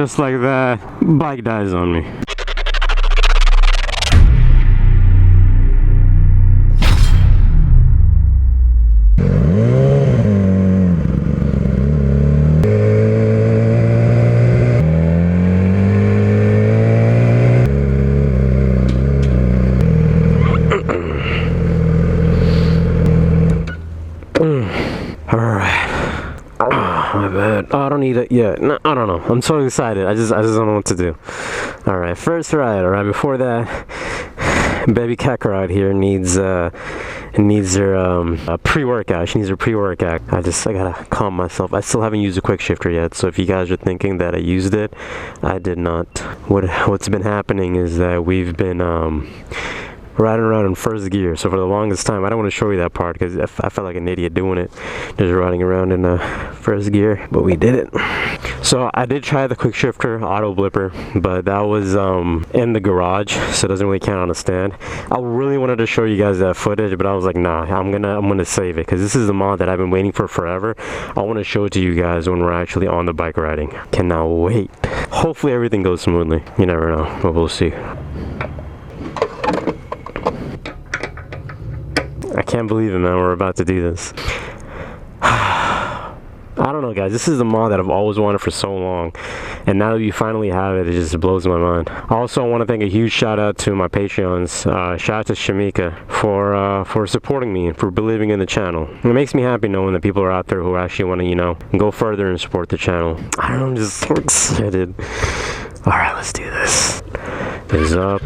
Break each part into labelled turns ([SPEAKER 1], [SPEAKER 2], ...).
[SPEAKER 1] just like that, bike dies on me. My bad. Oh, I don't need it yet. No, I don't know. I'm so excited. I just don't know what to do. All right, first ride. All right, before that, baby Kakarot here needs her pre-workout. She needs her pre-workout. I gotta calm myself. I still haven't used a quick shifter yet, so if you guys are thinking that I used it, I did not. What's been happening is that we've been riding around in first gear. So for the longest time, I don't want to show you that part because I felt like an idiot doing it, just riding around in first gear, but we did it. So I did try the quick shifter auto blipper, but that was in the garage, so it doesn't really count on a stand. I really wanted to show you guys that footage, but I was like, nah, I'm gonna save it because this is the mod that I've been waiting for forever. I want to show it to you guys when we're actually on the bike riding. Cannot wait. Hopefully everything goes smoothly. You never know, but we'll see. I can't believe it, man. We're about to do this. I don't know, guys. This is the mod that I've always wanted for so long, and now that you finally have it, it just blows my mind. Also, I want to thank a huge shout out to my Patreons. Shout out to SHAMIKA for supporting me and for believing in the channel. It makes me happy knowing that people are out there who actually want to, you know, go further and support the channel. I don't know. I'm just so excited. All right, let's do this. Is up.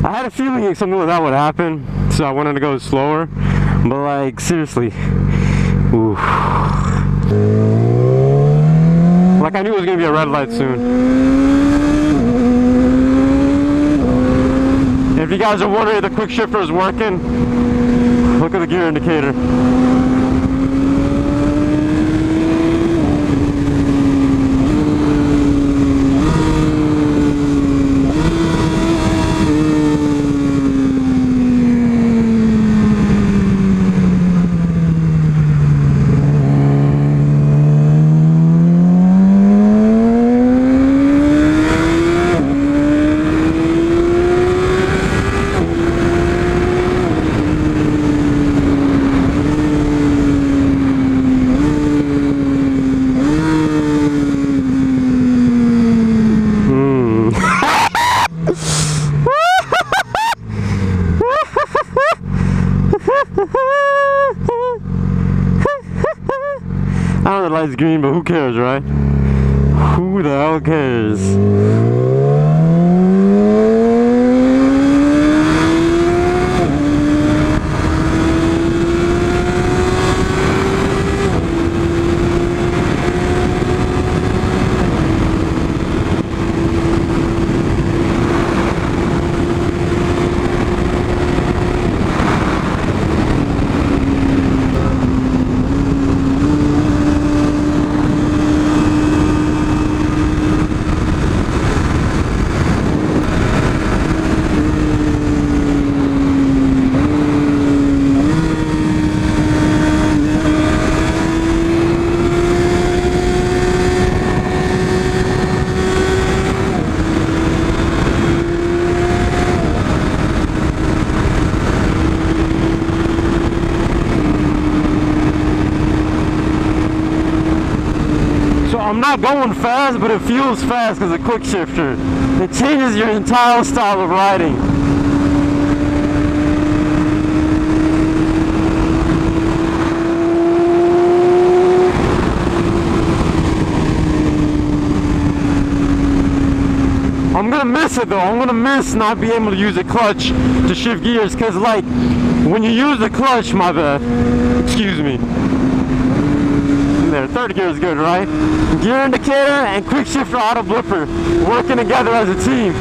[SPEAKER 1] I had a feeling something like that would happen, so I wanted to go slower, but like seriously, ooh. Like I knew it was gonna be a red light soon. If you guys are wondering if the quick shifter is working, look at the gear indicator. I know the light's green, but who cares, right? Who the hell cares? I'm not going fast, but it feels fast because of quick shifter. It changes your entire style of riding. I'm gonna miss it though. I'm gonna miss not being able to use a clutch to shift gears, because like when you use the clutch, my bad, excuse me. There, third gear is good, right? Gear indicator and quick shifter auto blipper working together as a team.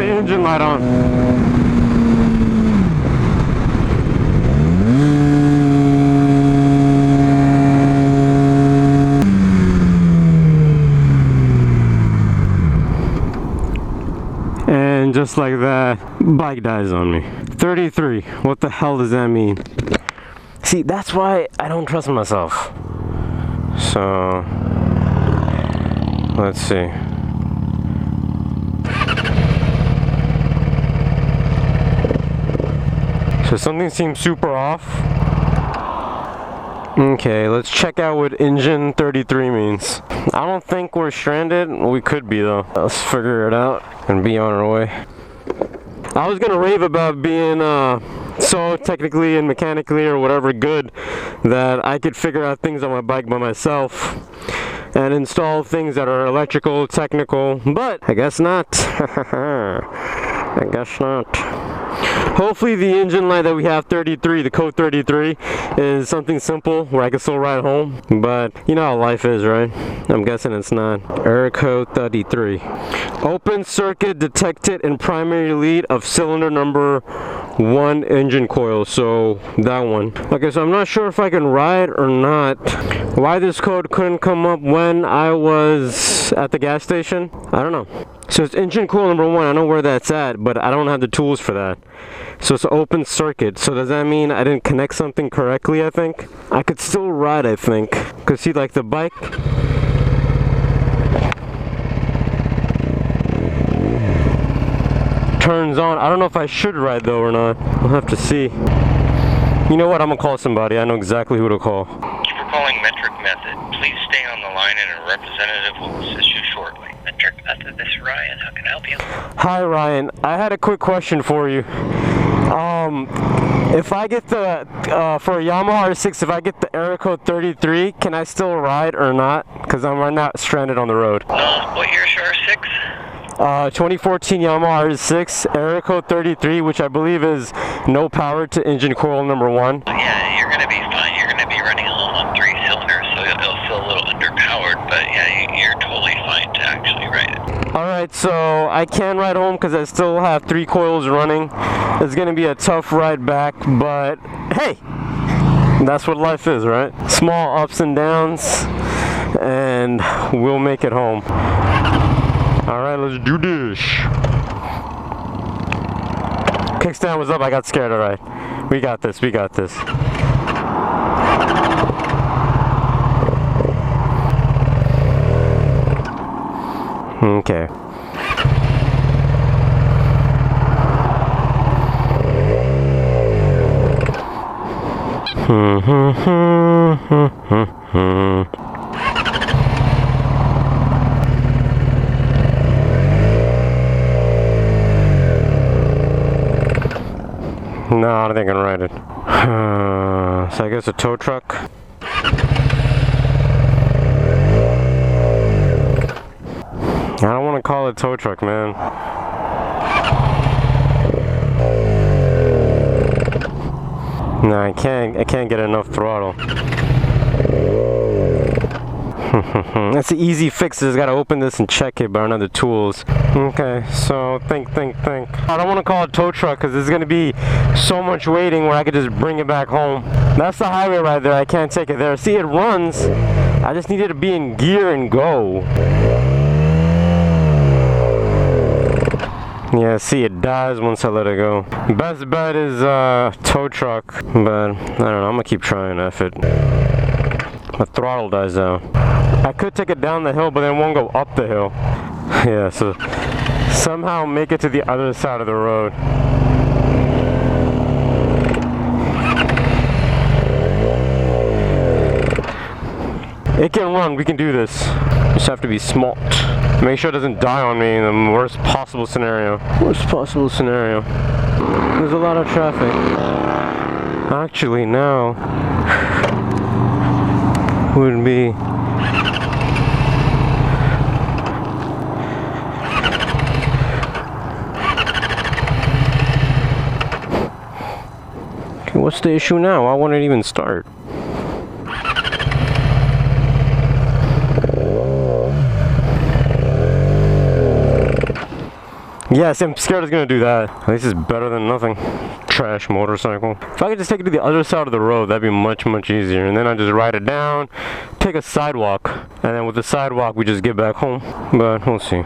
[SPEAKER 1] the engine light on. And just like that, bike dies on me. 33. What the hell does that mean? See, that's why I don't trust myself. So, let's see. So something seems super off. Okay, let's check out what engine 33 means. I don't think we're stranded. We could be though. Let's figure it out and be on our way. I was gonna rave about being so technically and mechanically or whatever good that I could figure out things on my bike by myself and install things that are electrical, technical, but I guess not. I guess not. Hopefully the engine light that we have, 33, the code 33, is something simple where I can still ride home, but you know how life is, right? I'm guessing it's not. Error code 33. Open circuit detected in primary lead of cylinder number 1 engine coil, so that one. Okay, so I'm not sure if I can ride or not. Why this code couldn't come up when I was at the gas station, I don't know. So it's engine coil number 1, I know where that's at, but I don't have the tools for that. So it's open circuit, so does that mean I didn't connect something correctly, I think? I could still ride, I think. Cause see, like the bike, turns on. I don't know if I should ride though or not. We'll have to see. You know what, I'm gonna call somebody. I know exactly who to call.
[SPEAKER 2] Thank you for calling Metric Method. Please stay on the line and a representative will assist you shortly. Metric Method, this is Ryan. How can I help you?
[SPEAKER 1] Hi Ryan, I had a quick question for you. If I get the, for a Yamaha R6, if I get the error code 33, can I still ride or not? Because I'm right now stranded on the road.
[SPEAKER 2] What year's your R6?
[SPEAKER 1] 2014 Yamaha R6, error code 33, which I believe is no power to engine coil number 1.
[SPEAKER 2] Yeah, you're going to be fine. You're going to be running on 3 cylinders, so it'll feel a little underpowered, but yeah, you're totally fine to actually ride it.
[SPEAKER 1] Alright, so I can ride home because I still have 3 coils running. It's going to be a tough ride back, but hey, that's what life is, right? Small ups and downs, and we'll make it home. Alright, let's do this. Kickstand was up, I got scared, alright. We got this, we got this. Okay. No, I don't think I can ride it. So I guess a tow truck. I don't want to call it a tow truck, man. No, I can't get enough throttle. That's the easy fix, is gotta open this and check it, but I don't have the tools. Okay, so think. I don't want to call it a tow truck because there's gonna be so much waiting where I could just bring it back home. That's the highway right there, I can't take it there. See, it runs. I just needed to be in gear and go. Yeah, see, it dies once I let it go. Best bet is tow truck, but I don't know, I'm gonna keep trying, F it. My throttle dies out. I could take it down the hill, but then it won't go up the hill. Yeah, so somehow make it to the other side of the road. It can run, we can do this. Just have to be smart. Make sure it doesn't die on me in the worst possible scenario. Worst possible scenario. There's a lot of traffic. Actually, now would be okay, what's the issue now? Why won't it even start? Yes, I'm scared it's gonna do that. At least it's better than nothing. Trash motorcycle. If I could just take it to the other side of the road, that'd be much, much easier. And then I just ride it down, take a sidewalk, and then with the sidewalk, we just get back home. But we'll see.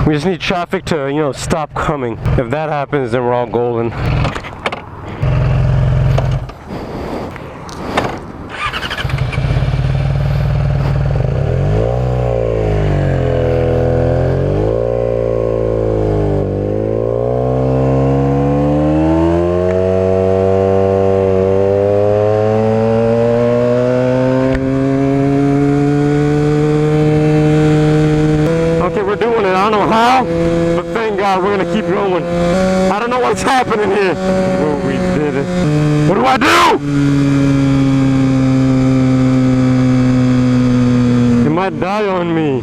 [SPEAKER 1] We just need traffic to, you know, stop coming. If that happens, then we're all golden. What's happening here? Oh, we did it. What do I do? It might die on me.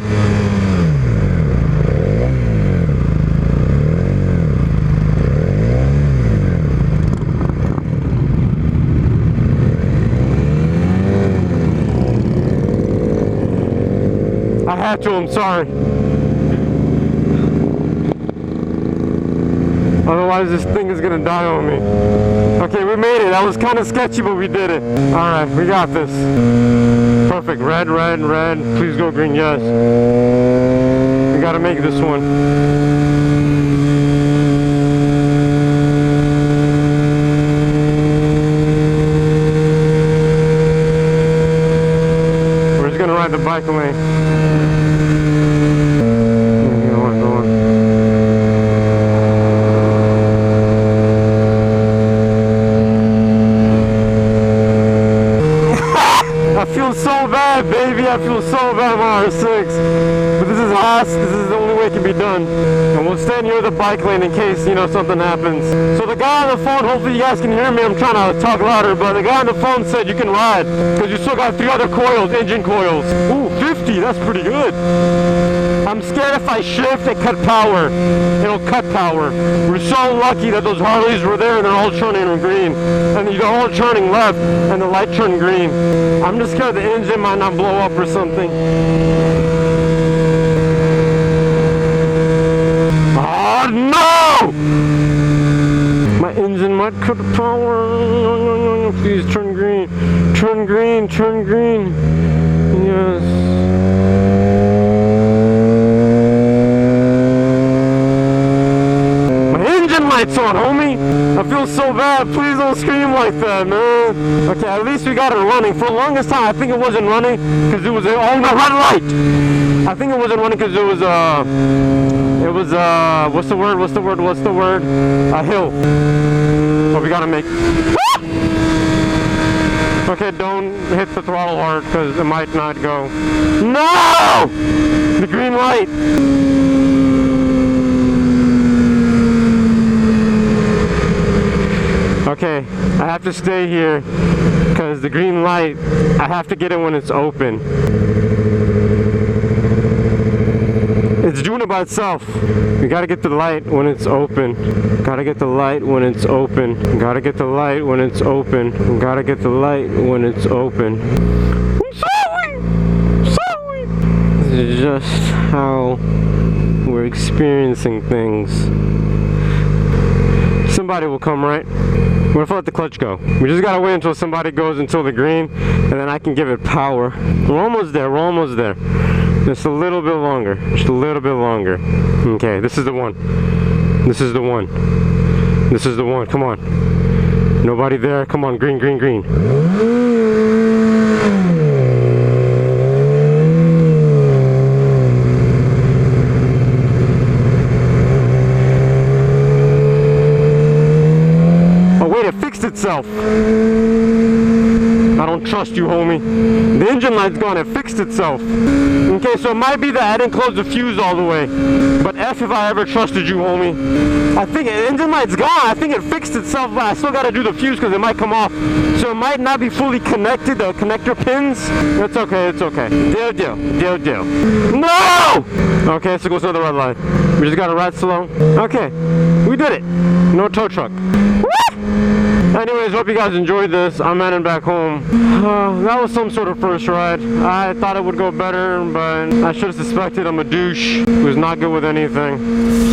[SPEAKER 1] I had to, I'm sorry. Otherwise this thing is gonna die on me. Okay, we made it. That was kind of sketchy, but we did it. Alright, we got this. Perfect. Red, red, red. Please go green, yes. We gotta make this one. We're just gonna ride the bike lane. So bad, baby. I feel so bad on R6. But this is Haas. This is the only way it can be done. And we'll stand near the bike lane in case, you know, something happens. So the guy on the phone, hopefully you guys can hear me. I'm trying to talk louder, but the guy on the phone said you can ride because you still got 3 other coils, engine coils. Ooh, 50. That's pretty good. I'm scared if I shift and cut power, it'll cut power. We're so lucky that those Harleys were there and they're all turning green. And they're all turning left and the light turned green. I'm just scared the engine might not blow up or something. Oh no! My engine might cut power. No, please turn green. Turn green, turn green. Yes. Lights on, homie. I feel so bad. Please don't scream like that, man. Okay, at least we got it running. For the longest time, I think it wasn't running because it was oh no, red light. I think it wasn't running because it was what's the word? A hill. Oh, we gotta make. Okay, don't hit the throttle hard because it might not go. No! The green light. Okay, I have to stay here because the green light, I have to get it when it's open. It's doing it by itself. We gotta get the light when it's open. Gotta get the light when it's open. Gotta get the light when it's open. Gotta get the light when it's open. I'm sorry! Sorry! This is just how we're experiencing things. Somebody will come, right? What if I let the clutch go? We just gotta wait until somebody goes until the green, and then I can give it power. We're almost there, we're almost there. Just a little bit longer, just a little bit longer. Okay, this is the one. This is the one. This is the one, come on. Nobody there, come on, green, green, green. Itself. I don't trust you, homie. The engine light's gone, it fixed itself. Okay, so it might be that I didn't close the fuse all the way. But F if I ever trusted you, homie. I think the engine light's gone. I think it fixed itself, but I still gotta do the fuse because it might come off. So it might not be fully connected, the connector pins. It's okay, it's okay. Deal. No! Okay, so it goes to the red light. We just gotta ride slow. Okay, we did it. No tow truck. Woo! Anyways, hope you guys enjoyed this. I'm heading back home. That was some sort of first ride. I thought it would go better, but I should have suspected I'm a douche who's not good with anything.